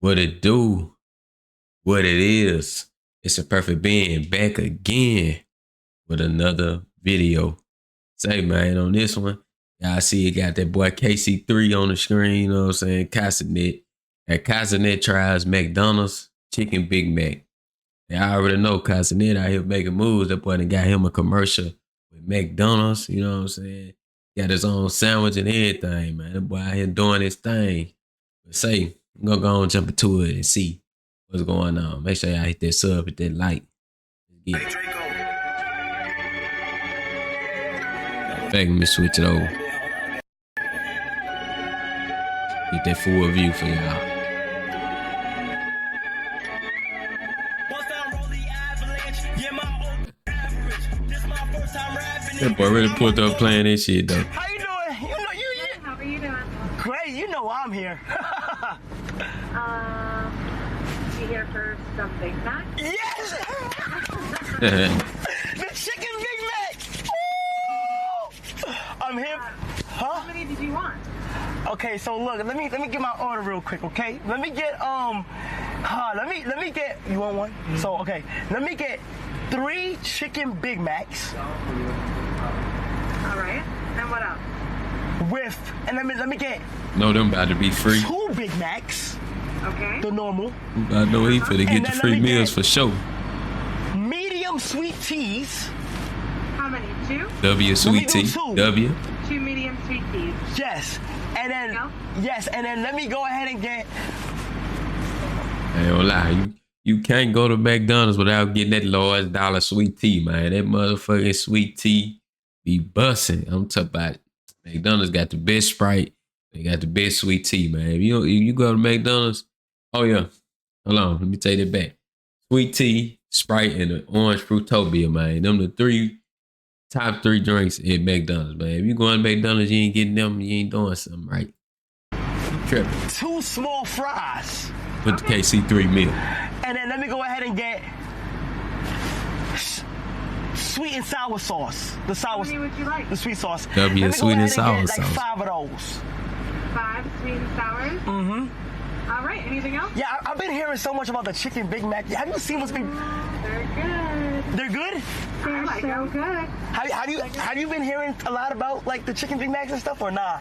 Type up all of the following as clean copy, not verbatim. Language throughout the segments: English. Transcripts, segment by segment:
What it do? What it is? It's Imperfect Ben back again with another video. Say, man, on this one, y'all see it got that boy KC3 on the screen, you know what I'm saying? Cenat. That Cenat tries McDonald's chicken Big Mac. And I already know Cenat out here making moves. That boy done got him a commercial with McDonald's, you know what I'm saying? Got his own sandwich and everything, man. That boy out here doing his thing. But say, I'm gonna go and jump into it and see what's going on. Make sure y'all hit that sub, hit that like. Get it. Let me switch it over. Get that full view for y'all. That boy really pulled up playing this shit though. How you doing? You know you. How are you doing? Great. You know I'm here. You here for some Big Mac? Yes. The chicken Big Mac. Ooh! I'm here. Huh? How many did you want? Okay, so look, let me get my order real quick, okay? Let me get let me get. You want one? Mm-hmm. So okay, let me get 3 chicken Big Macs. All right. And what else? And let me get. No, them about to be free. 2 Big Macs. Okay. The normal. I know he finna get the free meals for sure. Medium sweet teas. How many? 2? W sweet tea. W. 2 medium sweet teas. Yes. And then No? yes, and then let me go ahead and get. I ain't gonna lie, you can't go to McDonald's without getting that large dollar sweet tea, man. That motherfucking sweet tea be busting. I'm talking about McDonald's got the best Sprite. They got the best sweet tea, man. If you go to McDonald's, oh yeah, hold on, let me take it back. Sweet tea, Sprite, and the orange Fruitopia, man. Them the top 3 drinks at McDonald's, man. If you going to McDonald's, you ain't getting them, you ain't doing something right. You tripping. 2 small fries. With the KC3 meal. And then let me go ahead and get sweet and sour sauce. The sour. How many would you like? The sweet sauce. W sweet and sour sauce. Like 5 of those. 5 sweet and sours? Mm-hmm. All right. Anything else? Yeah, I've been hearing so much about the chicken Big Mac. Have you seen what's been? They're good. They're good. They're so good. Have you been hearing a lot about like the chicken Big Macs and stuff or nah?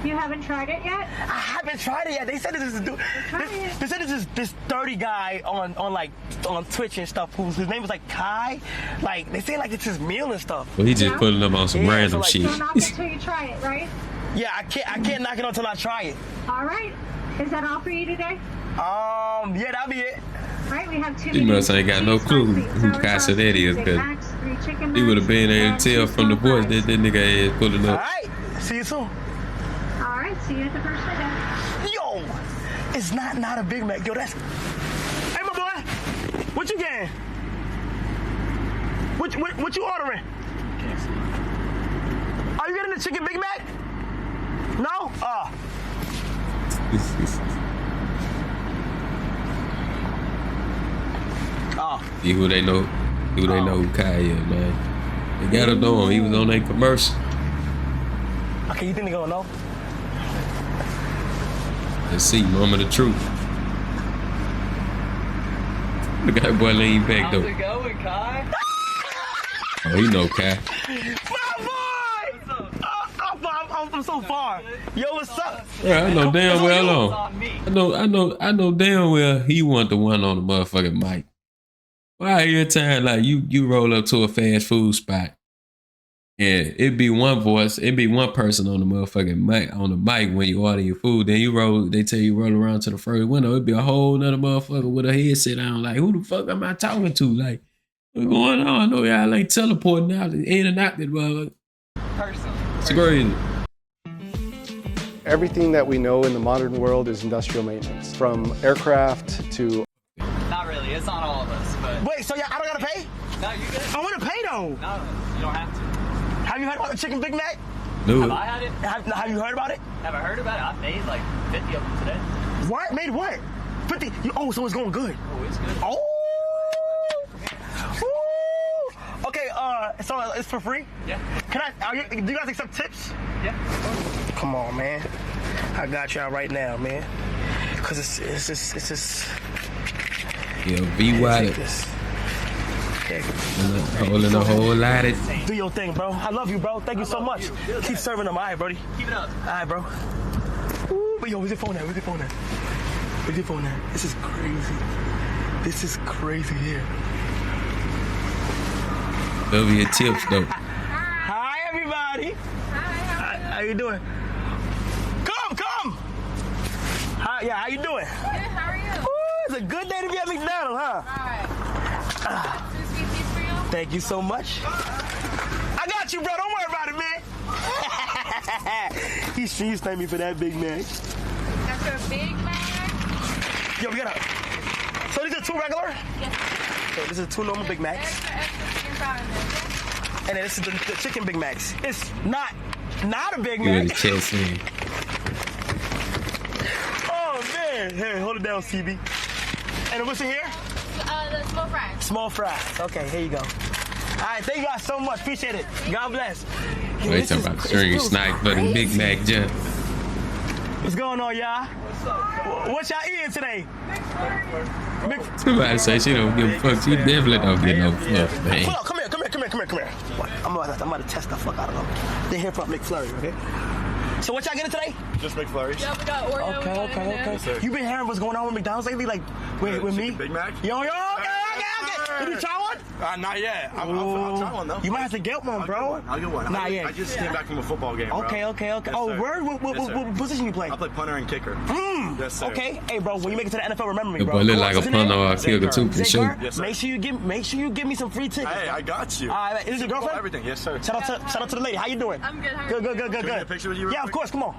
You haven't tried it yet? I haven't tried it yet. They said they said this dirty guy on Twitch and stuff his name was like Kai. Like they say like it's his meal and stuff. Well, he just putting them on some random shit. So knock it till you try it, right? Yeah, I can't knock it until I try it. All right. Is that all for you today? Yeah, that'll be it. All right, we have 2. He must ain't got no clue who Cenat is, because he would have been able to tell from the voice that nigga is pulling up. All right, see you soon. All right, see you at the first day. Yo, it's not a Big Mac. Yo, that's. Hey, my boy, what you getting? What you ordering? Are you getting the chicken Big Mac? No? See who they know. Who they know who Kai is, man. They gotta know him. He was on that commercial. Okay, you think they gonna know? Let's see, moment of truth. Look at that boy lean back though. How's it going, Kai? Oh, you know Kai. My boy! I'm so far. Yo, what's up? Yeah, I know damn well. I know damn well he wasn't the one on the motherfucking mic. Why every time like you roll up to a fast food spot and it'd be one voice, it'd be one person on the motherfucking mic when you order your food, then they tell you roll around to the first window, it'd be a whole nother motherfucker with a headset on, like who the fuck am I talking to? Like, what's going on? I know y'all ain't teleporting out in and out that motherfucker. It's crazy. Everything that we know in the modern world is industrial maintenance, from aircraft to... Not really, it's not all of us, but... Wait, so yeah, I don't gotta pay? No, you good. I wanna pay though. No, you don't have to. Have you heard about the chicken Big Mac? No. Have I had it? Have you heard about it? Have I heard about it? I've made like 50 of them today. What? Made what? 50? Oh, so it's going good. Oh, it's good. Oh! Ooh. Okay, so it's for free? Yeah. Do you guys accept tips? Yeah. Come on, man. I got y'all right now, man. Cause it's just. Yeah, be wide. Holding a whole lot of. Do your thing, bro. I love you, bro. Thank you so much. Keep serving them. All right, Brody. Keep it up. All right, bro. Ooh, but yo, where's your phone at? Where's your phone at? Where's your phone at? This is crazy. This is crazy here. Those are your tips, though. Hi, everybody. Hi, how you doing? Come. Hi, yeah, how you doing? Good, how are you? Ooh, it's a good day to be at McDonald's, huh? Alright. Some sweet peas for you? Thank you so much. I got you, bro. Don't worry about it, man. He street sniped me for that Big Mac. That's your Big Mac? Yo, we got a... So these are 2 regular? Yes. So this is 2 normal Big Macs. Extra chicken salad in there. And then this is the chicken Big Macs. It's not a Big Give it a Mac. chest in. Oh, man. Hey, hold it down, CB. And what's in here? The small fries. Small fries. Okay, here you go. All right, thank you guys so much. Appreciate it. God bless. Hey, Wait, this talking is- about this string feels snipe for the Big Mac jump. What's going on, y'all? What y'all eating today? Somebody say she don't give a fuck. She definitely don't get no fuck, man. Hold on, come here. What? I'm about to test the fuck out of them. They're here for McFlurry, okay? So what y'all getting today? Just McFlurries. Yeah, we got Oreo. Okay. You been hearing what's going on with McDonald's lately? Like, with me? Big Mac? Yo, okay. Did you try one? Not yet. I'll try one though. You might have to get one, bro. I'll get one. Not yet. I just came back from a football game, bro. Okay. Yes, Oh, sir. word? Yes, sir. What position you play? I play punter and kicker. Yes, sir. Okay. Hey, bro, when you make it to the NFL, remember me, The bro. boy look like a What's his name? punter or a kicker too, for Zay sure. Carr? Yes, sir. Make sure you give me some free tickets. Hey, bro. I got you. All right, is this your girlfriend? Everything. Yes, sir. Shout out to the lady. How you doing? I'm good. How are Good. you? Can we get a picture with you real Yeah, of quick? course. Come on.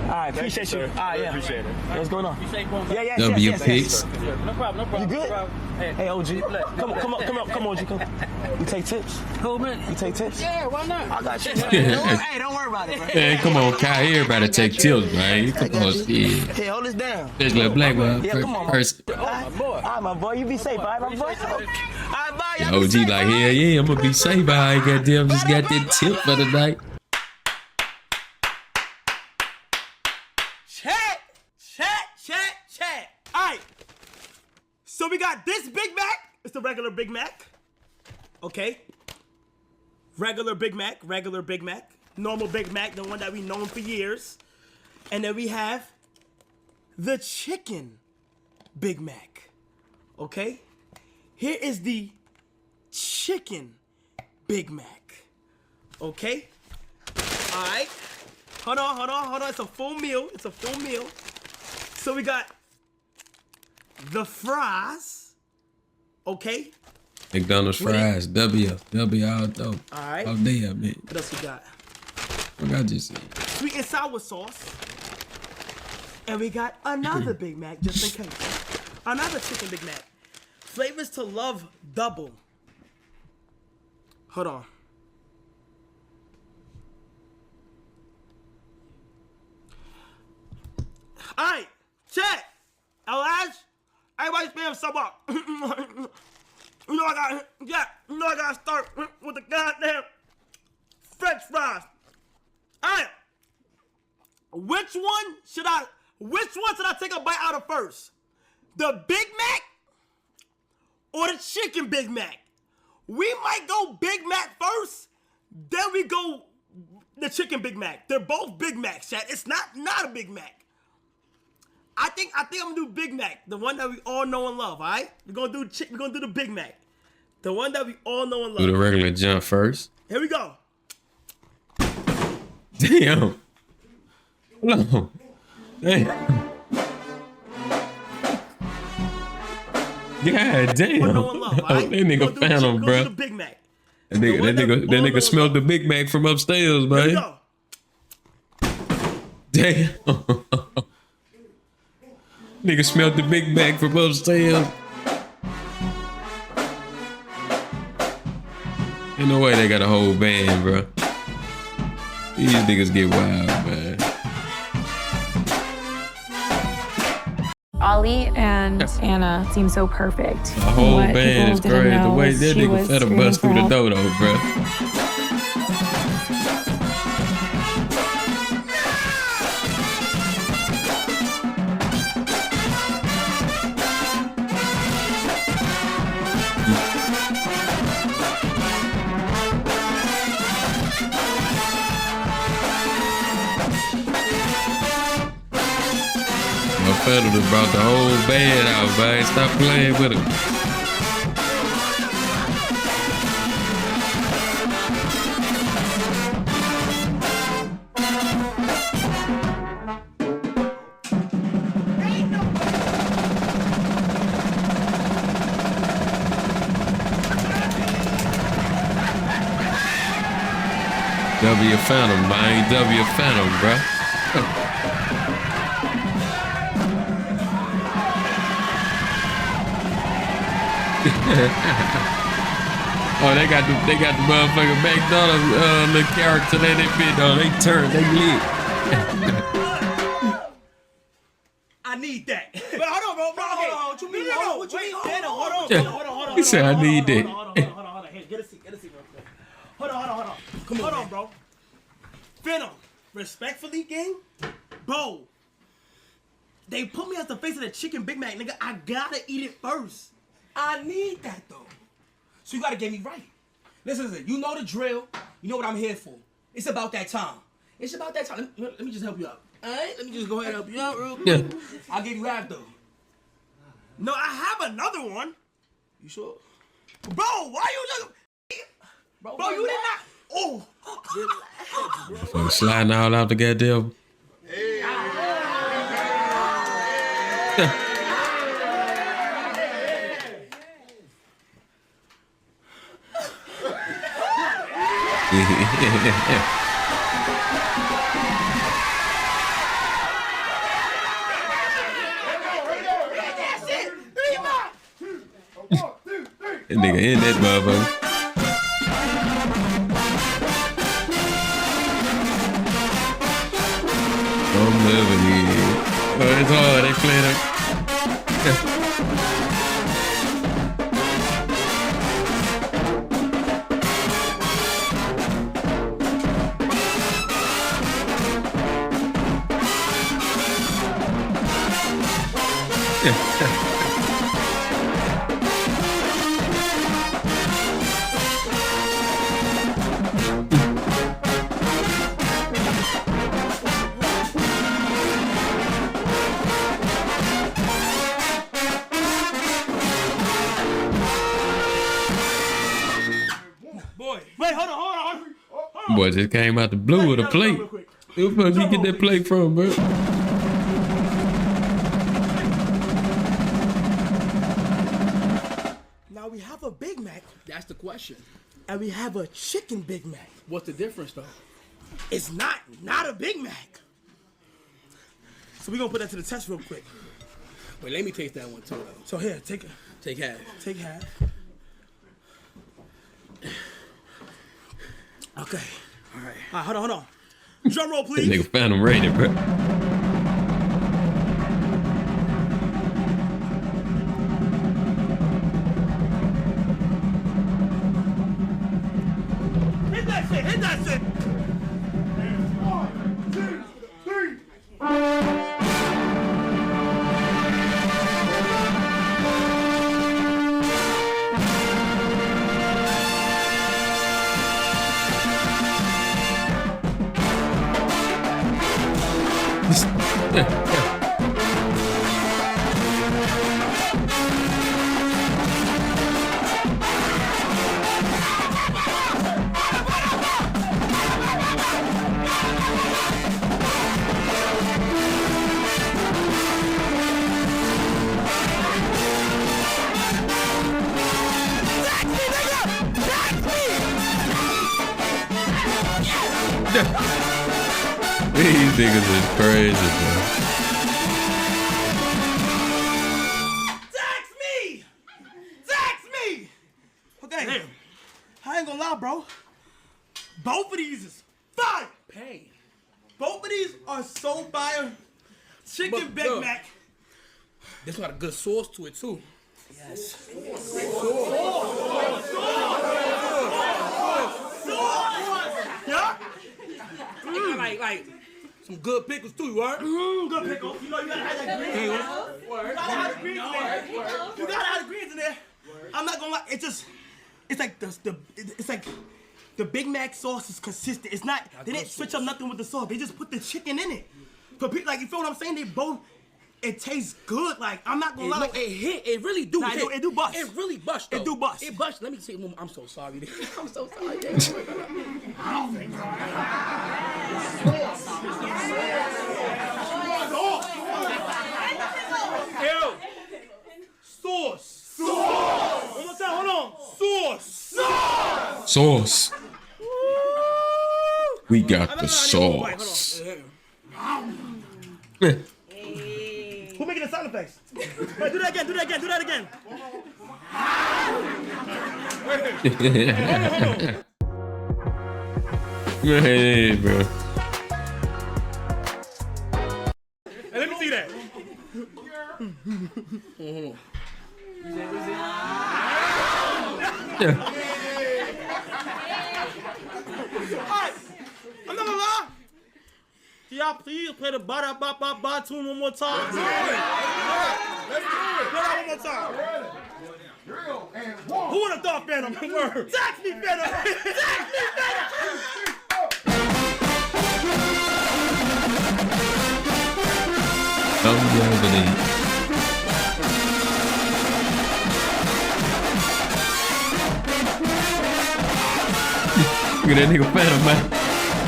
All right, appreciate you. sir. All right, yeah. Appreciate it. What's going on? You safe going back? Yeah. W yes. picks. No problem. You good? Hey, OG. Come on, OG. Come. You take tips? Cool, man. You take tips? Yeah, why not? I got you. Hey, don't worry about it, bro. Hey, come on, Kyle. Everybody take tips, man. Come on, shit. Hey, hold this down. There's a black one. Yeah, come on. First, All right, my boy. You be safe, all right, my boy? All right, bye. Y'all be OG safe, like, all right? yeah, I'm gonna be safe. I ain't goddamn just got that tip for the night. Chat. All right. So we got this Big Mac. It's the regular Big Mac. Okay. Regular Big Mac. Normal Big Mac, the one that we've known for years. And then we have the chicken Big Mac. Okay. Here is the chicken Big Mac. Okay. All right. Hold on. It's a full meal. So we got the fries, okay? McDonald's fries, W all dope. All right. All day, I mean. What else we got? What I just said. Sweet and sour sauce. And we got another Big Mac, just in case. Another chicken Big Mac. Flavors to love double. Hold on. All right, chat. Elijah, everybody spam sub up. You know I gotta start with the goddamn French fries. All right. Which one should I take a bite out of first? The Big Mac or the chicken Big Mac? We might go Big Mac first, then we go the chicken Big Mac. They're both Big Macs, chat. It's not a Big Mac. I think I'm gonna do Big Mac, the one that we all know and love. All right, we're gonna do the Big Mac, the one that we all know and love. Do the regular jump first. Here we go. Damn. Hold on. Damn. God damn. All know and love, all Oh, right? that nigga found him, Go bro. do the Big Mac. That nigga smelled the Big Mac from upstairs, Here we man. go. Damn. Nigga smelled the Big Mac from upstairs. Ain't no way they got a whole band, bro. These niggas get wild, man. Ollie and Anna seem so perfect. The whole What band is people didn't crazy. The know way is that she nigga was fed a screaming bus for through the help. door, though, bro. Phantom done brought the whole band out, man. Stop playing with him. W Phantom, man. W Phantom, bruh. Oh, they got the motherfucking McDonald's little character that they fit on. They turned, they lit. I need that. But hold on, bro. Hold on. What you mean? What you mean? Hold on. He said, I need that. Hold on. Here, get a seat real quick. Hold on. Come on, hold on, bro. Phantom, respectfully, gang, bro. They put me as the face of the chicken Big Mac, nigga. I gotta eat it first. I need that though. So you gotta get me right. Listen, you know the drill. You know what I'm here for. It's about that time. It's about that time. Let me just help you out. Alright? Let me just go ahead and help you out real quick. Yeah. I'll give you half though. No, I have another one. You sure? Bro, why you just... Bro, you did not... Oh. Fucking sliding all out the goddamn. That nigga in that motherfucker. I'm loving it. Oh, it's hard. They playing it. Wait, hold on. Boy just came out the blue with a plate. Where the fuck you get that plate from, bro? Now we have a Big Mac, That's the question. and we have a chicken Big Mac. What's the difference though? It's not a Big Mac. So we're gonna put that to the test real quick. Wait, let me taste that one too though. So here, take Take half. Okay. All right, hold on. Drum roll, That please. nigga Phantom rated, bro. Hit that shit. 1, 2, 3. These niggas is crazy, bro. Tax me! Okay. Damn. I ain't gonna lie, bro. Both of these is fire. Pay. Both of these are so fire. Chicken But, Big look. Mac. This got a good sauce to it too. Yes. Yeah? Like some good pickles too, you heard? Good pickle. You know you gotta have that greens in there. You gotta have the greens in there. You gotta have the greens in there. I'm not gonna lie. It's like the Big Mac sauce is consistent. It's not. They didn't switch up nothing with the sauce. They just put the chicken in it. For people, like, you feel what I'm saying? They both. It tastes good. Like, I'm not gonna lie. It hit. It really do. Nah, hit. it do bust. It really bust. Though. It do bust. It bust. Let me see. I'm so sorry. I'm so sorry. Ew. Sauce. One more time. Hold on. Sauce. We got the sauce. Who making the sound effects? Wait, do that again. Hey, bro. Hey, let me see that. Alright, I'm not gonna lie. Can y'all please play the ba-da-ba-ba-ba tune one more time? Let's do it. Play that one more time. Who would have thought Phantom? Word. Tax me, Phantom. Tax me, Phantom. Look at that nigga Phantom, man.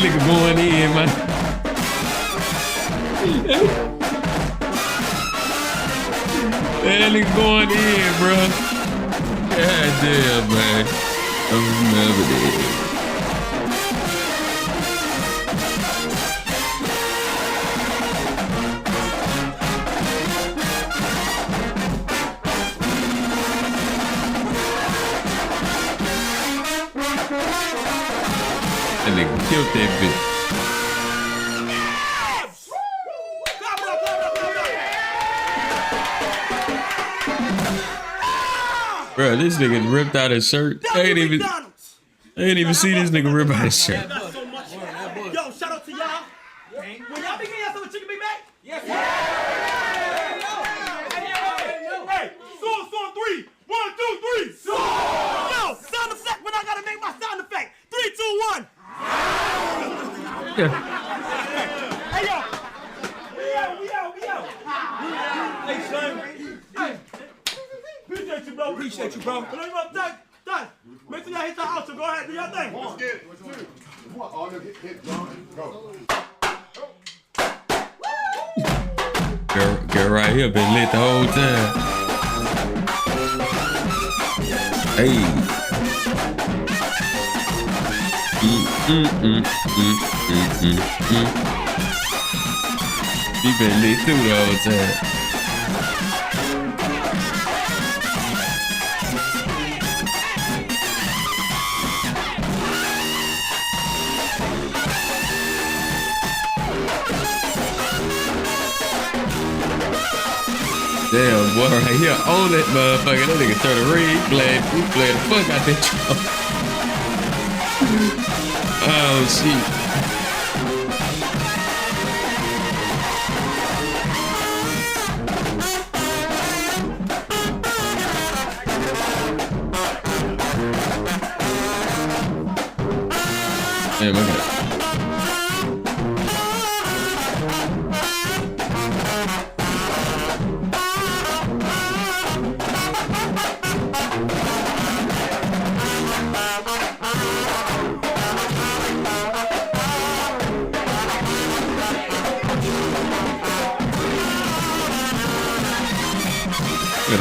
Nigga going in, man. That nigga going in, bro. God damn, man. I'm never dead. That nigga killed that bitch. Bro, this nigga ripped out his shirt. I ain't even see this nigga rip out his shirt. Yo, shout out to y'all. When y'all be getting some chicken Big Mac? Yes. Hey, sauce on 3. 1, 2, 3. Sauce. Yo, sound effect when I gotta make my sound effect. 3, 2, 1. Hey, yo. We out. Hey, son. Hey. Appreciate you, bro. Appreciate you, bro. But you want to done. Make sure y'all hit your house, so go ahead, do your thing. Let's get it. Oh, hit, John. Go. Girl right here been lit the whole time. Hey. She been lit through the whole time. Damn, boy, right here, own that motherfucker. That nigga turn the ring, he played the fuck out that drum. Oh, shit. Damn, I got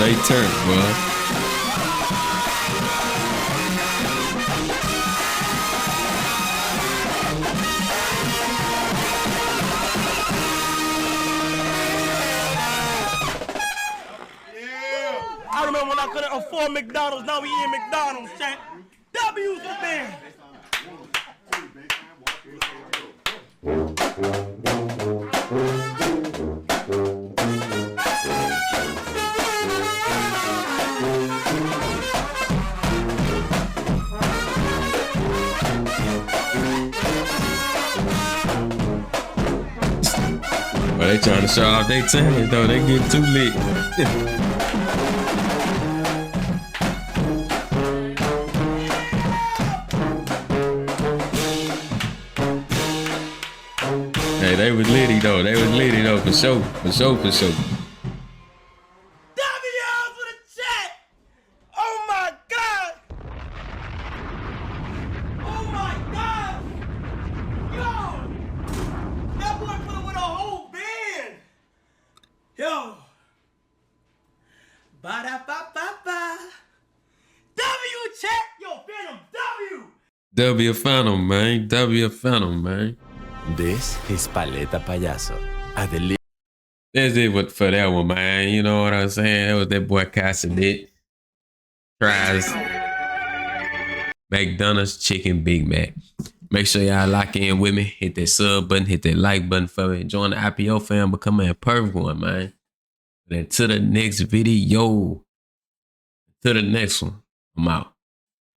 they turn, boy. I remember when I couldn't afford McDonald's, now we eating McDonald's, chat. W's the band. Well, they trying to show off their talent, though. They getting too lit. Hey, they was litty, though. For sure. Oh. Ba-da-ba-ba-ba. W chat. Yo, Phantom, W. W Phantom, man. W Phantom, man. This is Paleta Payaso. Adelante. That's it for that one, man. You know what I'm saying? That was that boy Cenat. Tries McDonald's chicken Big Mac. Make sure y'all lock in with me. Hit that sub button. Hit that like button for me. Join the IPO fam. Become a perfect one, man. And to the next video. To the next one. I'm out.